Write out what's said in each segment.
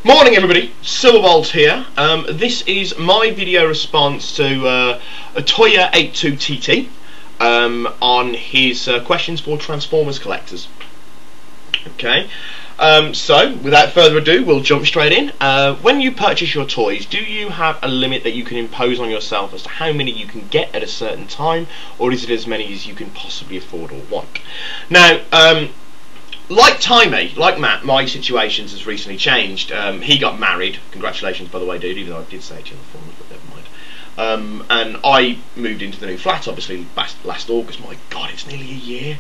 Morning everybody, Silverbolt here. This is my video response to a Toya 82TT on his questions for Transformers collectors. Okay, so without further ado, we'll jump straight in. When you purchase your toys, do you have a limit that you can impose on yourself as to how many you can get at a certain time, or is it as many as you can possibly afford or want? Now, like Timey, like Matt, my situations has recently changed. He got married. Congratulations, by the way, dude, even though I did say it in the forums, but never mind. And I moved into the new flat, obviously, last August. My God, it's nearly a year.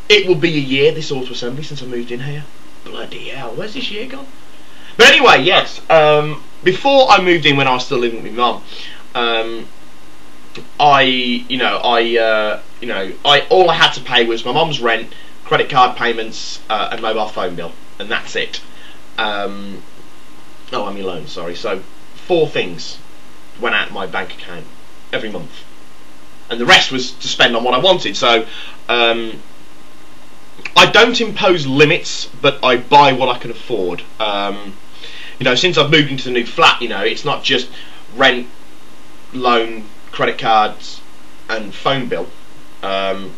It will be a year, this auto assembly, since I moved in here. Bloody hell, where's this year gone? But anyway, yes, before I moved in, when I was still living with my mum, all I had to pay was my mum's rent, credit card payments, and mobile phone bill, and that's it. I'm your loan, sorry. So 4 things went out of my bank account every month, and the rest was to spend on what I wanted. So I don't impose limits, but I buy what I can afford. Since I've moved into the new flat, it's not just rent, loan, credit cards, and phone bill. On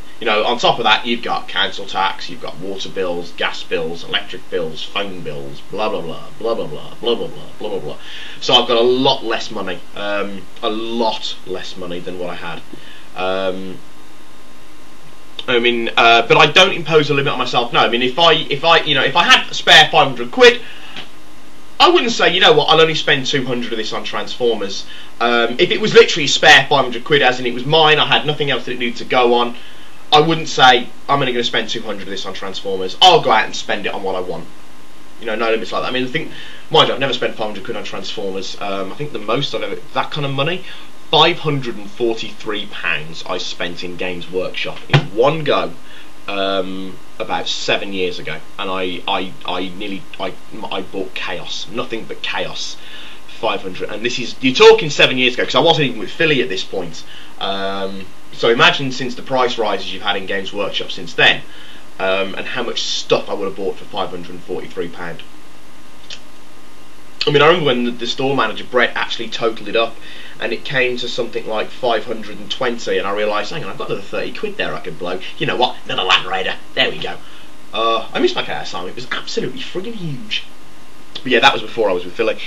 top of that, you've got council tax, you've got water bills, gas bills, electric bills, phone bills, blah blah blah, blah blah blah, blah blah blah, blah blah blah. So I've got a lot less money, than what I had. But I don't impose a limit on myself. No, I mean, if I had a spare 500 quid, I wouldn't say, I'll only spend 200 of this on Transformers. If it was literally spare 500 quid, as in it was mine, I had nothing else that it needed to go on, I wouldn't say, I'm only going to spend 200 of this on Transformers. I'll go out and spend it on what I want. No limits like that. I mean, mind you, I've never spent 500 quid on Transformers. I think the most I've ever, that kind of money, £543 I spent in Games Workshop in one go, about 7 years ago, and I bought Chaos, nothing but Chaos, 500, and you're talking 7 years ago, because I wasn't even with Philly at this point. So imagine, since the price rises you've had in Games Workshop since then, and how much stuff I would have bought for £543. I mean, I remember when the store manager, Brett, actually totaled it up, and it came to something like 520, and I realised, hang on, I've got another 30 quid there I could blow. You know what? Another Land Raider. There we go. I missed my KSI. It was absolutely friggin' huge. But yeah, that was before I was with Philly.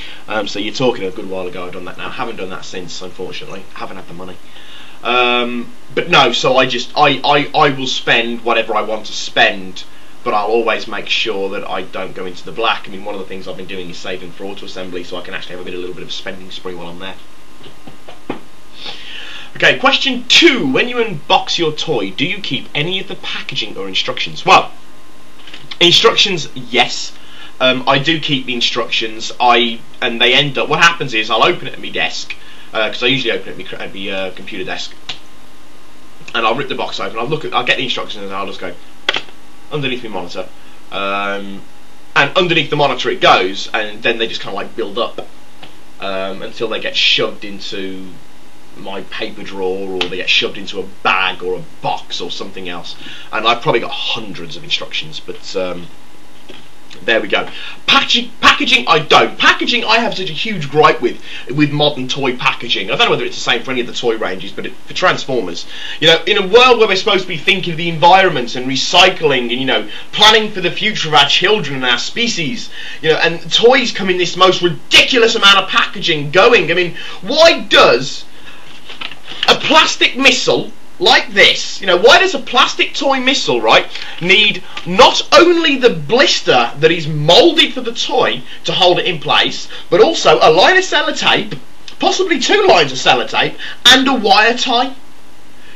So you're talking a good while ago. I've done that now. I haven't done that since, unfortunately. I haven't had the money. But no, so I will spend whatever I want to spend, but I'll always make sure that I don't go into the black. I mean, one of the things I've been doing is saving for auto assembly, so I can actually have a little bit of a spending spree while I'm there. Okay, question 2. When you unbox your toy, do you keep any of the packaging or instructions? Well, instructions, yes. I do keep the instructions. And they end up, what happens is, I'll open it at my desk, because I usually open it at my computer desk, and I'll rip the box open, I'll get the instructions, and I'll just go underneath my monitor, and underneath the monitor it goes, and then they just kind of like build up until they get shoved into my paper drawer, or they get shoved into a bag or a box or something else. And I've probably got hundreds of instructions, but there we go. Packaging, I don't. Packaging, I have such a huge gripe with modern toy packaging. I don't know whether it's the same for any of the toy ranges, but for Transformers, in a world where we're supposed to be thinking of the environment and recycling and, planning for the future of our children and our species, and toys come in this most ridiculous amount of packaging going. I mean, why does a plastic missile like this, why does a plastic toy missile, right, need not only the blister that is moulded for the toy to hold it in place, but also a line of sellotape, possibly 2 lines of sellotape, and a wire tie?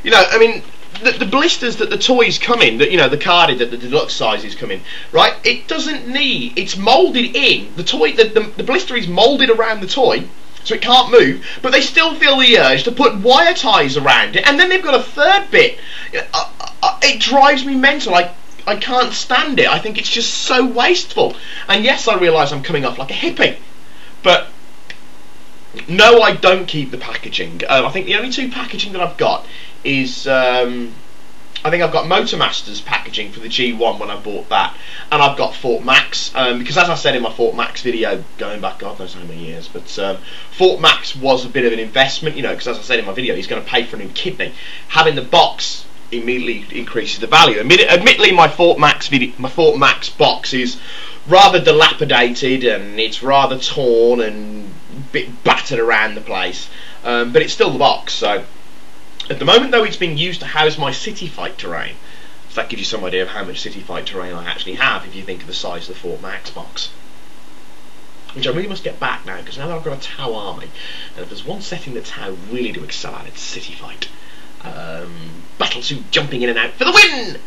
I mean, the blisters that the toys come in, that the carded, that the deluxe sizes come in, right, it doesn't need, it's moulded in, the toy, the blister is moulded around the toy, so it can't move, but they still feel the urge to put wire ties around it, and then they've got a third bit. It drives me mental. I can't stand it. I think it's just so wasteful. And yes, I realise I'm coming off like a hippie, but no, I don't keep the packaging. I think the only 2 packaging that I've got is I think I've got Motormasters packaging for the G1 when I bought that, and I've got Fort Max, because as I said in my Fort Max video, going back God knows how many years, but Fort Max was a bit of an investment, you know, because as I said in my video, he's going to pay for a new kidney. Having the box immediately increases the value. Admittedly, my Fort Max box is rather dilapidated, and it's rather torn and a bit battered around the place, but it's still the box, so... At the moment, though, it's being used to house my City Fight terrain. So that gives you some idea of how much City Fight terrain I actually have if you think of the size of the Fort Max box. Which I really must get back now, because now that I've got a Tau army, and if there's one setting that Tau really do excel at, it's City Fight. Battlesuit jumping in and out for the win!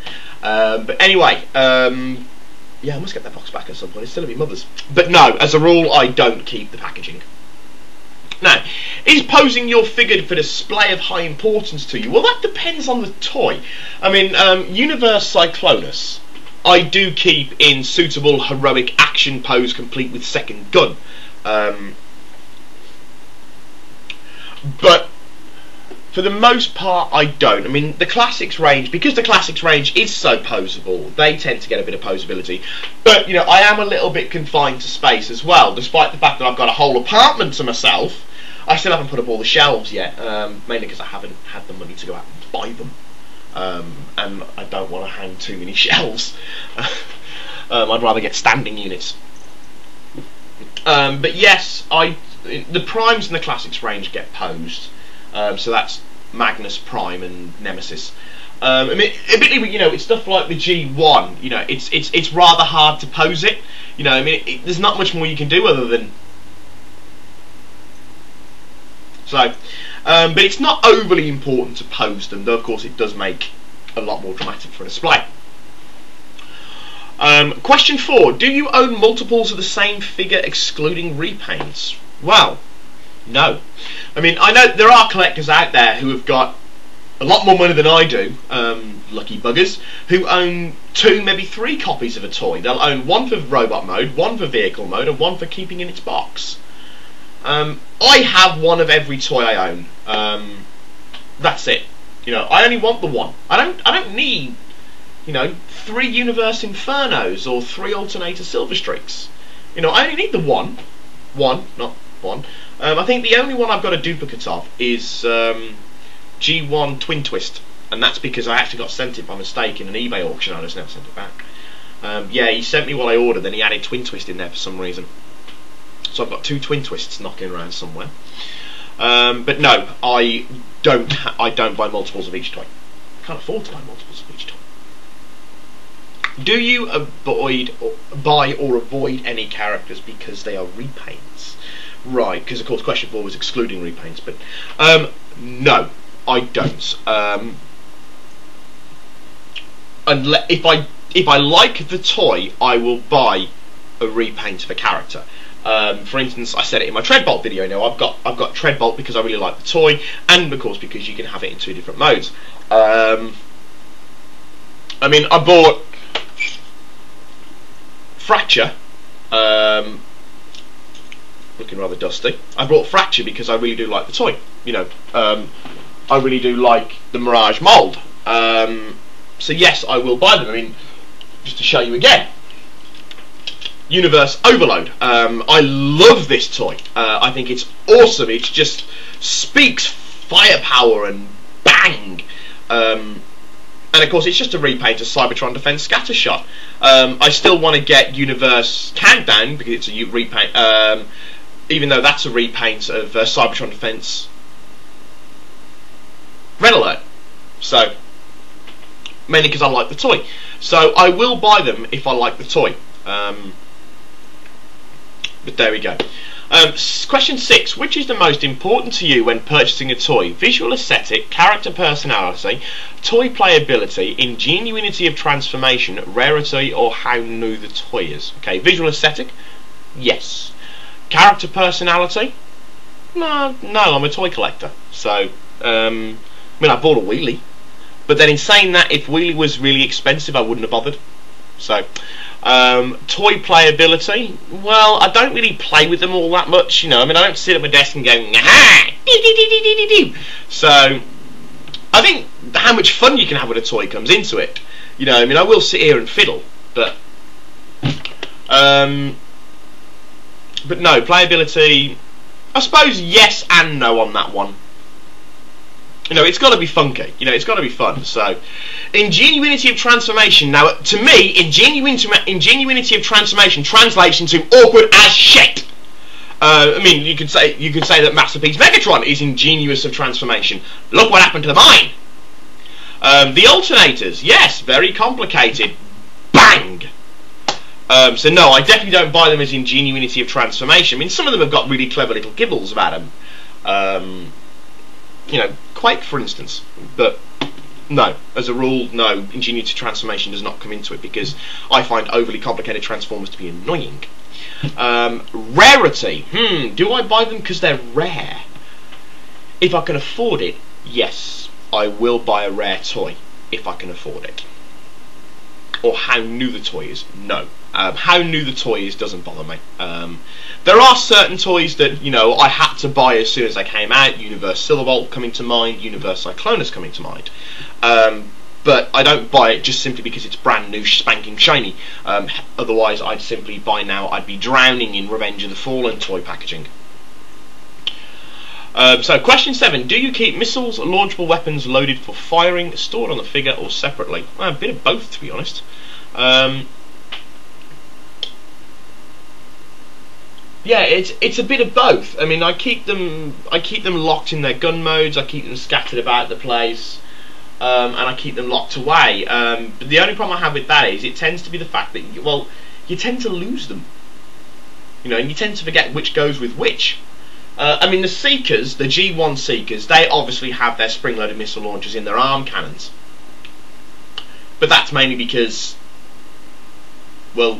But anyway, yeah, I must get that box back at some point. It's still at my mother's. But no, as a rule, I don't keep the packaging. Now, is posing your figure for display of high importance to you? Well, that depends on the toy. I mean, Universe Cyclonus, I do keep in suitable heroic action pose complete with second gun. But for the most part, I don't. I mean, the Classics range, because the Classics range is so poseable, they tend to get a bit of posability. But, you know, I am a little bit confined to space as well, despite the fact that I've got a whole apartment to myself. I still haven't put up all the shelves yet, mainly because I haven't had the money to go out and buy them. And I don't want to hang too many shelves. I'd rather get standing units. But yes, the Primes in the Classics range get posed. So that's Magnus Prime and Nemesis. I mean, admittedly, you know, it's stuff like the G1. You know, it's rather hard to pose it. You know, I mean, there's not much more you can do other than. So, but it's not overly important to pose them, though. Of course, it does make a lot more dramatic for a display. Question 4: do you own multiples of the same figure, excluding repaints? Well, no. I mean, I know there are collectors out there who have got a lot more money than I do, lucky buggers, who own 2, maybe 3 copies of a toy. They'll own one for robot mode, one for vehicle mode, and one for keeping in its box. I have one of every toy I own. That's it. You know, I only want the one. I don't need, you know, 3 Universe Infernos or 3 Alternator Silver Streaks. You know, I only need the one. Not one. I think the only one I've got a duplicate of is G1 Twin Twist, and that's because I actually got sent it by mistake in an eBay auction. I just never sent it back. Yeah, he sent me what I ordered, then he added Twin Twist in there for some reason. So I've got 2 Twin Twists knocking around somewhere. But no, I don't buy multiples of each toy. I can't afford to buy multiples of each toy. Do you buy or avoid any characters because they are repaints? Right, because of course question 4 was excluding repaints, but no, I don't. Unless if I like the toy, I will buy a repaint of a character. For instance, I said it in my Treadbolt video. Now I've got Treadbolt because I really like the toy, and of course because you can have it in 2 different modes. I mean, I bought Fracture. Looking rather dusty. I bought Fracture because I really do like the toy. You know, I really do like the Mirage mould. So yes, I will buy them. I mean, just to show you again. Universe Overload. I love this toy. I think it's awesome. It just speaks firepower and bang. And of course, it's just a repaint of Cybertron Defense Scattershot. I still want to get Universe Countdown because it's a repaint. Even though that's a repaint of Cybertron Defense Red Alert. So mainly because I like the toy. So I will buy them if I like the toy. But there we go. Question 6. Which is the most important to you when purchasing a toy? Visual aesthetic, character personality, toy playability, ingenuity of transformation, rarity, or how new the toy is? Okay, visual aesthetic? Yes. Character personality? No, I'm a toy collector. So, I mean, I bought a wheelie. But then in saying that, if wheelie was really expensive, I wouldn't have bothered. So, toy playability, well, I don't really play with them all that much, you know. I mean, I don't sit at my desk and go, aha, dee dee dee dee dee dee. So, I think how much fun you can have with a toy comes into it. You know, I mean, I will sit here and fiddle, but no, playability, I suppose yes and no on that one. You know, it's got to be funky. You know, it's got to be fun. So, ingenuity of transformation. Now, to me, ingenuity of transformation translates into awkward as shit. I mean, you could say that Masterpiece Megatron is ingenious of transformation. Look what happened to the mine. The alternators, yes, very complicated. Bang. So no, I definitely don't buy them as ingenuity of transformation. I mean, some of them have got really clever little gibbles about them. You know, Quake, for instance. But no, as a rule, no, ingenuity of transformation does not come into it because I find overly complicated transformers to be annoying. Rarity. Do I buy them because they're rare? If I can afford it, yes, I will buy a rare toy if I can afford it. Or how new the toy is? No. How new the toy is doesn't bother me. There are certain toys that, you know, I had to buy as soon as they came out. Universe Silverbolt coming to mind, Universe Cyclonus coming to mind. But I don't buy it just simply because it's brand new, spanking shiny. Otherwise, I'd simply, by now, I'd be drowning in Revenge of the Fallen toy packaging. So, question 7. Do you keep missiles, launchable weapons loaded for firing, stored on the figure, or separately? Well, a bit of both, to be honest. Yeah, it's a bit of both. I mean, I keep them locked in their gun modes. I keep them scattered about the place, and I keep them locked away. But the only problem I have with that is it tends to be the fact that you tend to lose them. You know, and you tend to forget which goes with which. I mean, the Seekers, the G1 Seekers, they obviously have their spring-loaded missile launchers in their arm cannons. But that's mainly because, well,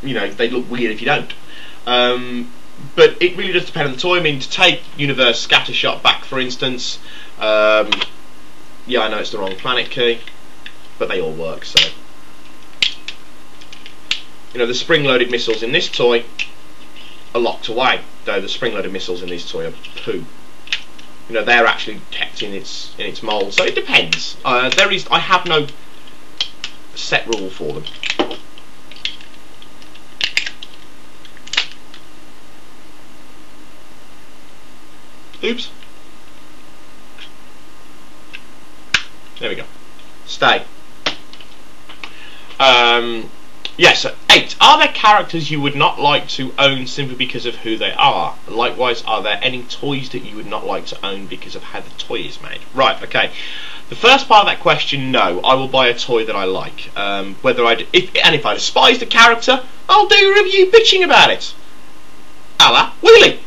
you know, they look weird if you don't. But it really does depend on the toy. I mean, to take Universe Scattershot back, for instance, yeah, I know it's the wrong planet key, but they all work, so. You know, the spring-loaded missiles in this toy are locked away, though the spring-loaded missiles in this toy are poo. You know, they're actually kept in its mould, so it depends. I have no set rule for them. Oops. There we go. Stay. Yes, so 8. Are there characters you would not like to own simply because of who they are? Likewise, are there any toys that you would not like to own because of how the toy is made? Right, okay. The first part of that question, no. I will buy a toy that I like. If I despise the character, I'll do a review bitching about it. A la Wheelie.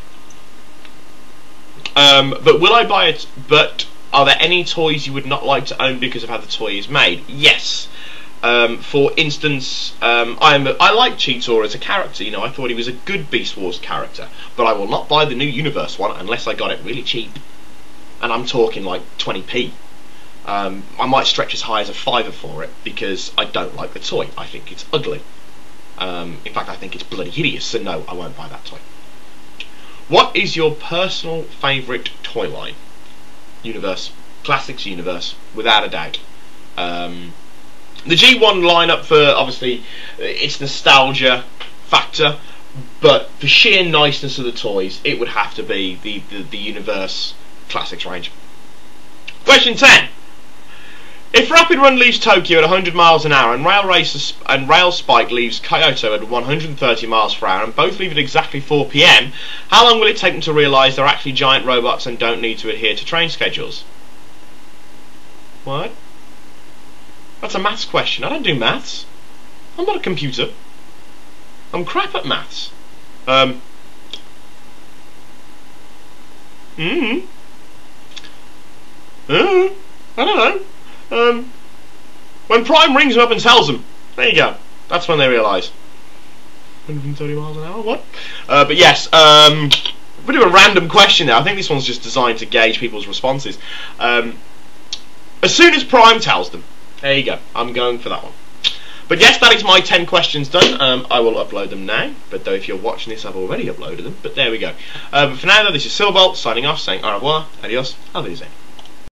But will I buy it? But are there any toys you would not like to own because of how the toy is made? Yes. For instance, I like Cheetor as a character. You know, I thought he was a good Beast Wars character, but I will not buy the new Universe one unless I got it really cheap, and I'm talking like 20p. I might stretch as high as a £5 for it because I don't like the toy. I think it's ugly. In fact, I think it's bloody hideous. So no, I won't buy that toy. What is your personal favourite toy line? Universe. Classics Universe, without a doubt. The G1 lineup, for obviously its nostalgia factor, but for sheer niceness of the toys, it would have to be the Universe Classics range. Question 10. If Rapid Run leaves Tokyo at 100 miles an hour and Rail Spike leaves Kyoto at 130 miles per hour and both leave at exactly 4 PM, how long will it take them to realise they're actually giant robots and don't need to adhere to train schedules? What? That's a maths question. I don't do maths. I'm not a computer. I'm crap at maths. I don't know. When Prime rings them up and tells them, there you go. That's when they realise. 130 miles an hour? What? But yes, a bit of a random question there. I think this one's just designed to gauge people's responses. As soon as Prime tells them, there you go. I'm going for that one. But yes, that is my 10 questions done. I will upload them now. But though if you're watching this, I've already uploaded them. But there we go. But for now, though, this is Silverbolt signing off, saying au revoir, adios, auf Wiedersehen.